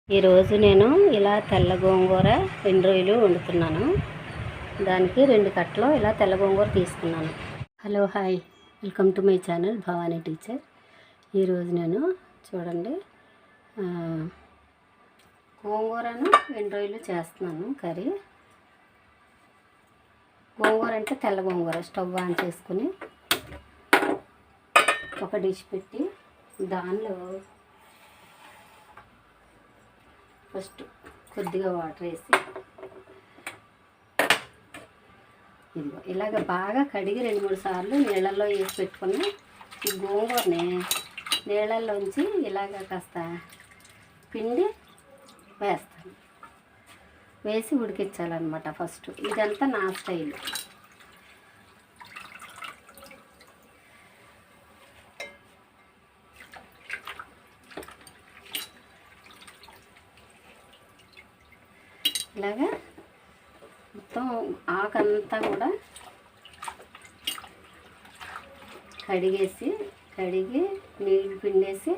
ఈరోజు నేను ఇలా తెల్ల గోంగూర 2 రోజులు వండుతున్నాను. దానికి 2 కట్టలు ఇలా తెల్ల గోంగూర తీసుకున్నాను. Hello hi, welcome to my channel Bhavani teacher. ఈరోజు నేను చూడండి గోంగూరను 2 రోజులు చేస్తున్నాను కర్రీ. గోంగూర అంటే తెల్ల గోంగూర. స్టవ్ ఆన్ చేసుకుని ఒక డిష్ పెట్టి దానిలో ఫస్ట్ కొద్దిగా వాటర్ వేసి ఇలాగ బాగా కడిగి 2-3 సార్లు నీళ్ళల్లో వేసి పెట్టుకుని ఈ గోంగూరని నీళ్ళల్లోంచి ఇలాగ కాస్త పిండి వేస్తాను. వేసి ఉడికించాలన్నమాట. ఫస్ట్ ఇదంతా నా స్టైల్. ఇలాగా మొత్తం ఆకంతా కూడా కడిగి నీళ్ళు పిండేసి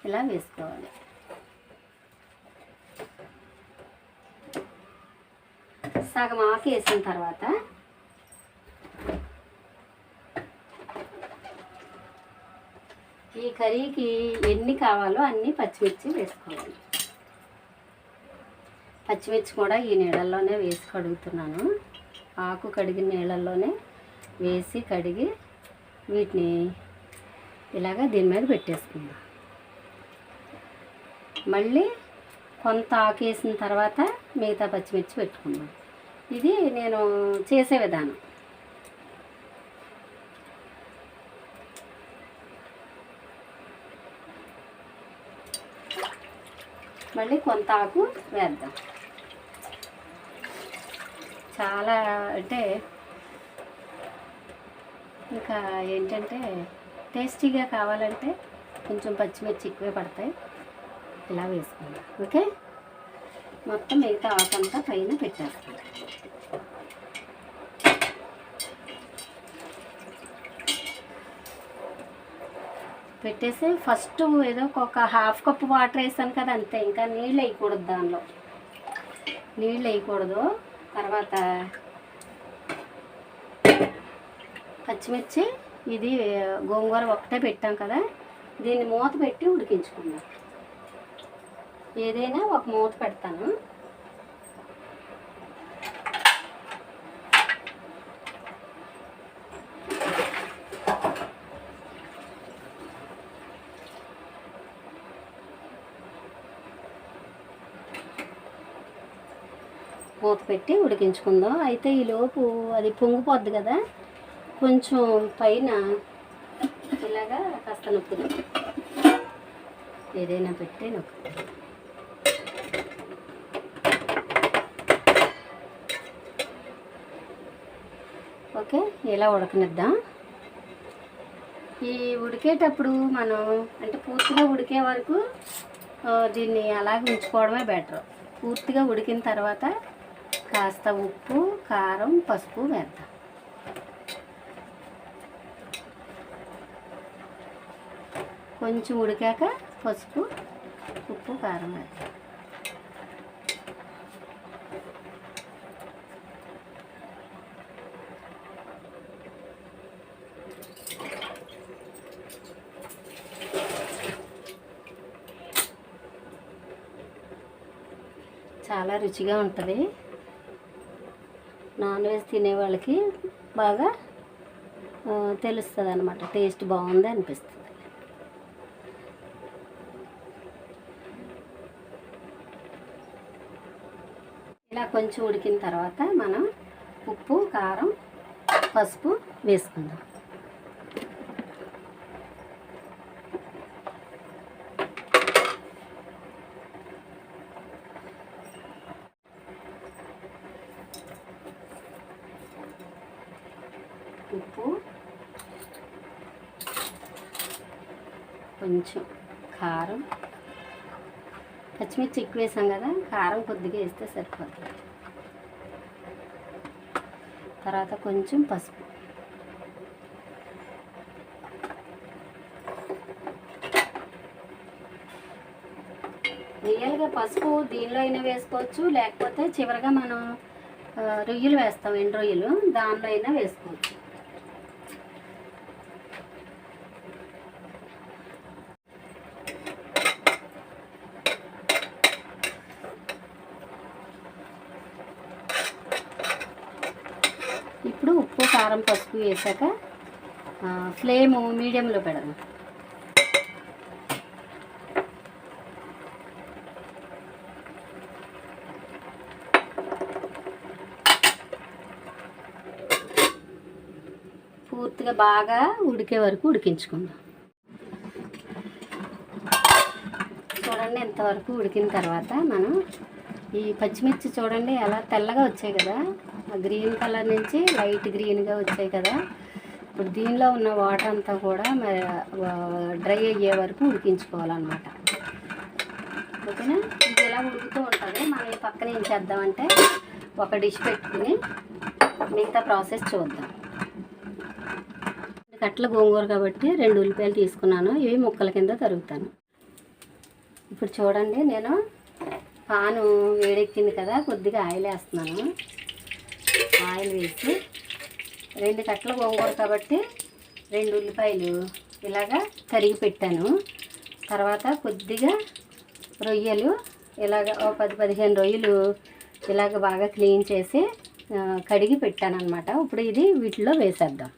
ఇలా వేసుకోవాలి. సగం ఆకు వేసిన తర్వాత ఈ కర్రీకి ఎన్ని కావాలో అన్ని పచ్చిమిర్చి వేసుకోవాలి. పచ్చిమిర్చి కూడా ఈ నీళ్ళల్లోనే వేసి కడుగుతున్నాను. ఆకు కడిగిన నీళ్ళల్లోనే వేసి కడిగి వీటిని ఇలాగ దీని మీద పెట్టేసుకుందాం. మళ్ళీ కొంత ఆకు వేసిన తర్వాత మిగతా పచ్చిమిర్చి పెట్టుకుందాం. ఇది నేను చేసే విధానం. మళ్ళీ కొంత ఆకు వేద్దాం. చాలా అంటే ఇంకా ఏంటంటే టేస్టీగా కావాలంటే కొంచెం పచ్చిమిర్చి ఎక్కువే పడతాయి. ఇలా వేసుకుందాం. ఓకే, మొత్తం మిగతా ఆకంతా పైన పెట్టేస్తాం. పెట్టేసి ఫస్ట్ ఏదో ఒక 1/2 కప్పు వాటర్ వేసాను కదా, అంతే. ఇంకా నీళ్ళు వేయకూడదు, దానిలో నీళ్ళు వేయకూడదు. తర్వాత పచ్చిమిర్చి ఇది గోంగూర ఒకటే పెట్టాం కదా, దీన్ని మూత పెట్టి ఉడికించుకుందాం. ఏదైనా ఒక మూత పెడతాను. మూత పెట్టి ఉడికించుకుందాం. అయితే ఈలోపు అది పొంగిపోద్ది కదా, కొంచెం పైన ఇలాగా కాస్త నొక్కుదాం. ఏదైనా పెట్టి నొక్కుదాం. ఓకే, ఇలా ఉడకనిద్దాం. ఈ ఉడికేటప్పుడు మనం అంటే పూర్తిగా ఉడికే వరకు దీన్ని అలాగే ఉంచుకోవడమే బెటర్. పూర్తిగా ఉడికిన తర్వాత కాస్త ఉప్పు, కారం, పసుపు వేద్దాం. కొంచెం ఉడికాక పసుపు, ఉప్పు, కారం వేద్దాం. చాలా రుచిగా ఉంటుంది. నాన్ వెజ్ తినే వాళ్ళకి బాగా తెలుస్తుంది అన్నమాట. టేస్ట్ బాగుంది అనిపిస్తుంది. ఇలా కొంచెం ఉడికిన తర్వాత మనం ఉప్పు, కారం, పసుపు వేసుకుందాం. ఉప్పు, కొంచెం కారం, పచ్చిమిర్చి ఎక్కువ వేసాం కదా, కారం కొద్దిగా వేస్తే సరిపోతుంది. తర్వాత కొంచెం పసుపు, రియల్గా పసుపు దీనిలో అయినా వేసుకోవచ్చు, లేకపోతే చివరిగా మనం రొయ్యలు వేస్తాం, ఎండు రొయ్యలు, దానిలో అయినా వేసుకోవచ్చు. ఇప్పుడు ఉప్పు, కారం, పసుపు వేసాక ఫ్లేము మీడియంలో పెడదాం. పూర్తిగా బాగా ఉడికే వరకు ఉడికించుకుందాం. చూడండి, ఇంతవరకు ఉడికిన తర్వాత మనం ఈ పచ్చిమిర్చి చూడండి ఎలా తెల్లగా వచ్చాయి కదా, గ్రీన్ కలర్ నుంచి లైట్ గ్రీన్గా వచ్చాయి కదా. ఇప్పుడు దీనిలో ఉన్న వాటర్ అంతా కూడా మరి డ్రై అయ్యే వరకు ఉడికించుకోవాలన్నమాట. ఓకేనా? ఇది ఇలా ఉడుకుతూ ఉంటుంది. మనం ఈ పక్కన ఏం చేద్దామంటే ఒక డిష్ పెట్టుకుని మిగతా ప్రాసెస్ చూద్దాం. కట్ల గోంగూర కాబట్టి 2 ఉల్లిపాయలు తీసుకున్నాను. ఇవి ముక్కల కింద తరుగుతాను. ఇప్పుడు చూడండి, నేను పాను వేడెక్కింది కదా, కొద్దిగా ఆయిల్ వేస్తున్నాను. ఆయిల్ వేసి 2 కట్ల గోంగూర కాబట్టి 2 ఉల్లిపాయలు ఇలాగా తరిగి పెట్టాను. తర్వాత కొద్దిగా రొయ్యలు ఇలాగ 10-15 రొయ్యలు ఇలాగ బాగా క్లీన్ చేసి కడిగి పెట్టాను అనమాట. ఇప్పుడు ఇది వీటిలో వేసేద్దాం.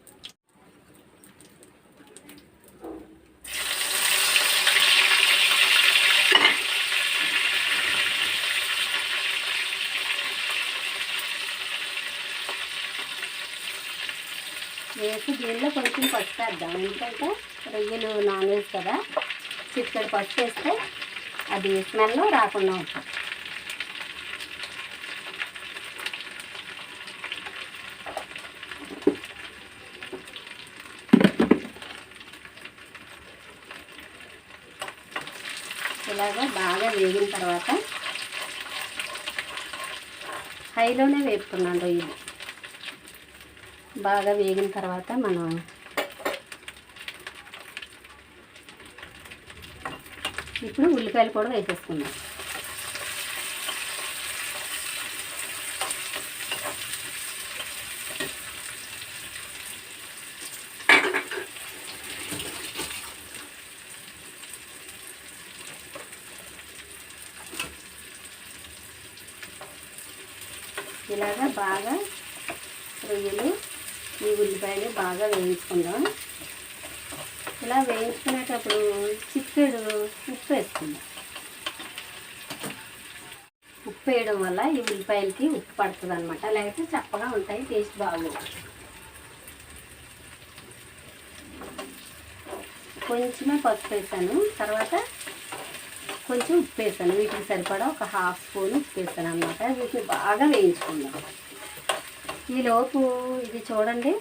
వేసి దీనిలో కొంచెం పసుపు వేద్దాం, ఎందుకంటే రొయ్యలు నాన్ వెజ్ కదా. చిటికెడు పసుపు వేస్తే అది స్మెల్ రాకుండా ఉంటుంది. ఇలాగా బాగా వేగిన తర్వాత హైలోనే వేపుకున్నాను రొయ్యలు. బాగా వేగిన తర్వాత మనం ఇప్పుడు ఉల్లిపాయలు కూడా వేసేసుకుందాం. ఇలాగా బాగా రొయ్యలు ఈ ఉల్లిపాయలు బాగా వేయించుకుందాం. ఇలా వేయించుకునేటప్పుడు చిటికెడు ఉప్పు వేసుకుందాం. ఉప్పు వేయడం వల్ల ఈ ఉల్లిపాయలకి ఉప్పు పడుతుంది అనమాట, లేకపోతే చప్పగా ఉంటాయి, టేస్ట్ బాగోదు. కొంచెమే పసుపు వేసాను, తర్వాత కొంచెం ఉప్పు వేసాను. వీటికి సరిపడా ఒక 1/2 స్పూన్ ఉప్పు వేసాను అనమాట. వీటిని బాగా వేయించుకుందాం. ఈలోపు ఇది చూడండి,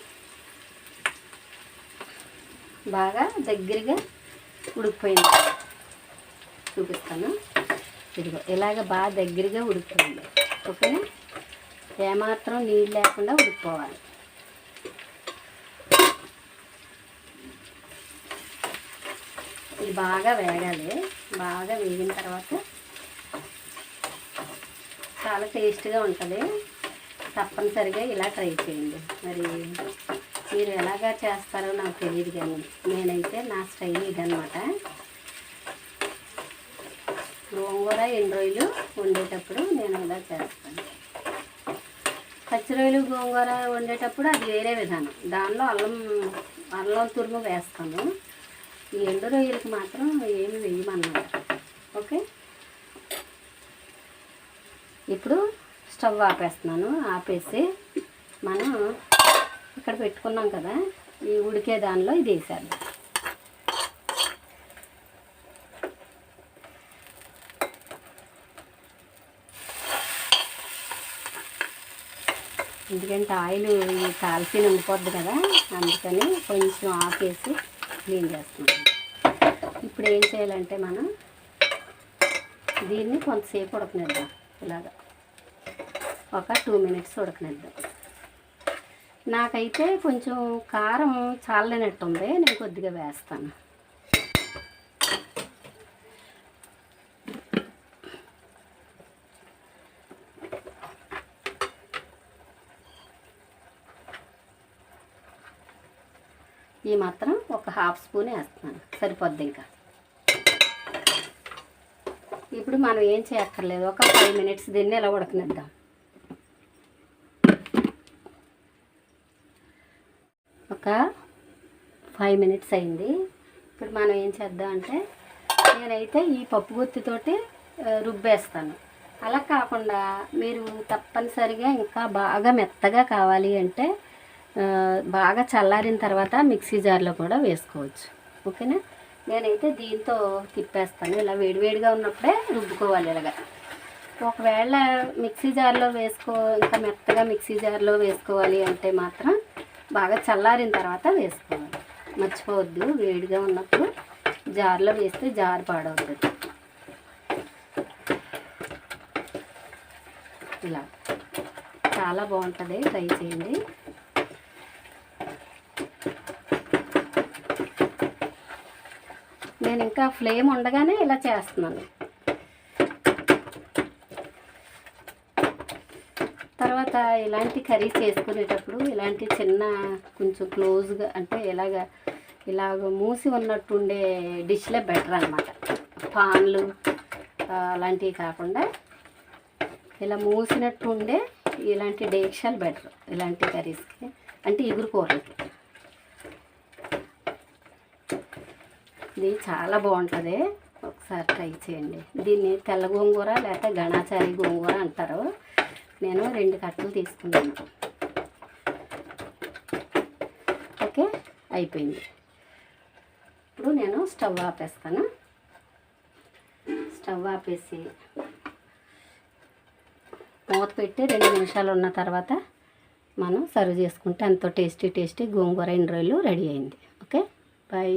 బాగా దగ్గరగా ఉడికిపోయింది. చూపిస్తాను. ఇదిగో ఇలాగ బాగా దగ్గరగా ఉడికిపోయింది. ఓకేనా? ఏమాత్రం నీళ్ళు లేకుండా ఉడికిపోవాలి. ఇది బాగా వేగాలి. బాగా వేగిన తర్వాత చాలా టేస్ట్గా ఉంటుంది. తప్పనిసరిగా ఇలా ట్రై చేయండి. మరి మీరు ఎలాగా చేస్తారో నాకు తెలియదు, కానీ నేనైతే నా స్టైల్ ఇదనమాట. గోంగూర ఎండు రొయ్యలు వండేటప్పుడు నేను ఇలా చేస్తాను. పచ్చి రొయ్యలు గోంగూర వండేటప్పుడు అది వేరే విధానం. దానిలో అల్లం తురుము వేస్తాను. ఈ ఎండు రొయ్యలకి మాత్రం ఏమి వేయమన్నమాట. ఓకే, ఇప్పుడు స్టవ్ ఆపేస్తున్నాను. ఆపేసి మనం ఇక్కడ పెట్టుకున్నాం కదా, ఈ ఉడికే దానిలో ఇది వేసేద్దాం. ఎందుకంటే ఆయిల్ కాల్చి ఉండిపోద్ది కదా, అందుకని కొంచెం ఆపేసి క్లీన్ చేస్తున్నాం. ఇప్పుడు ఏం చేయాలంటే మనం దీన్ని కొంతసేపు ఉడకనిద్దాం. ఇలాగా ఒక 2 మినిట్స్ ఉడకనిద్దాం. నాకైతే కొంచెం కారం చాలనట్టుంది, నేను కొద్దిగా వేస్తాను. ఈ మాత్రం ఒక హాఫ్ స్పూన్ వేస్తున్నాను, సరిపోద్ది. ఇంకా ఇప్పుడు మనం ఏం చేయక్కర్లేదు, ఒక 5 మినిట్స్ దీన్ని ఇలా ఉడకనిద్దాం. ఒక 5 మినిట్స్ అయింది. ఇప్పుడు మనం ఏం చేద్దాం అంటే, నేనైతే ఈ పప్పు గుత్తితోటి రుబ్బేస్తాను. అలా కాకుండా మీరు తప్పనిసరిగా ఇంకా బాగా మెత్తగా కావాలి అంటే బాగా చల్లారిన తర్వాత మిక్సీ జార్లో కూడా వేసుకోవచ్చు. ఓకేనా? నేనైతే దీంతో తిప్పేస్తాను. ఇలా వేడివేడిగా ఉన్నప్పుడే రుబ్బుకోవాలి ఇలాగా. ఒకవేళ మిక్సీ జార్లో ఇంకా మెత్తగా మిక్సీ జార్లో వేసుకోవాలి అంటే మాత్రం బాగా చల్లారిన తర్వాత వేసుకోవాలి. మర్చిపోవద్దు, వేడిగా ఉన్నప్పుడు జార్లో వేస్తే జార్ పాడవుతుంది. ఇలా చాలా బాగుంటుంది, ట్రై చేయండి. నేను ఇంకా ఫ్లేమ్ ఉండగానే ఇలా చేస్తున్నాను. తర్వాత ఇలాంటి కర్రీ చేసుకునేటప్పుడు ఇలాంటి చిన్న కొంచెం క్లోజ్గా అంటే ఇలాగ మూసి ఉన్నట్టుండే డిష్లే బెటర్ అన్నమాట. పాన్లు అలాంటివి కాకుండా ఇలా మూసినట్టు ఉండే ఇలాంటి డేక్షాలు బెటర్ ఇలాంటి కర్రీస్కి, అంటే ఇగురు కూరలకి. ఇది చాలా బాగుంటుంది, ఒకసారి ట్రై చేయండి. దీన్ని తెల్ల గోంగూర లేకపోతే గణాచారి గోంగూర అంటారు. నేను 2 కట్టలు తీసుకున్నాను. ఓకే, అయిపోయింది. ఇప్పుడు నేను స్టవ్ ఆపేస్తాను. స్టవ్ ఆపేసి మూత పెట్టి 2 నిమిషాలు ఉన్న తర్వాత మనం సర్వ్ చేసుకుంటే ఎంతో టేస్టీ గోంగూర ఎండు రొయ్యలు రెడీ అయింది. Okay, bye.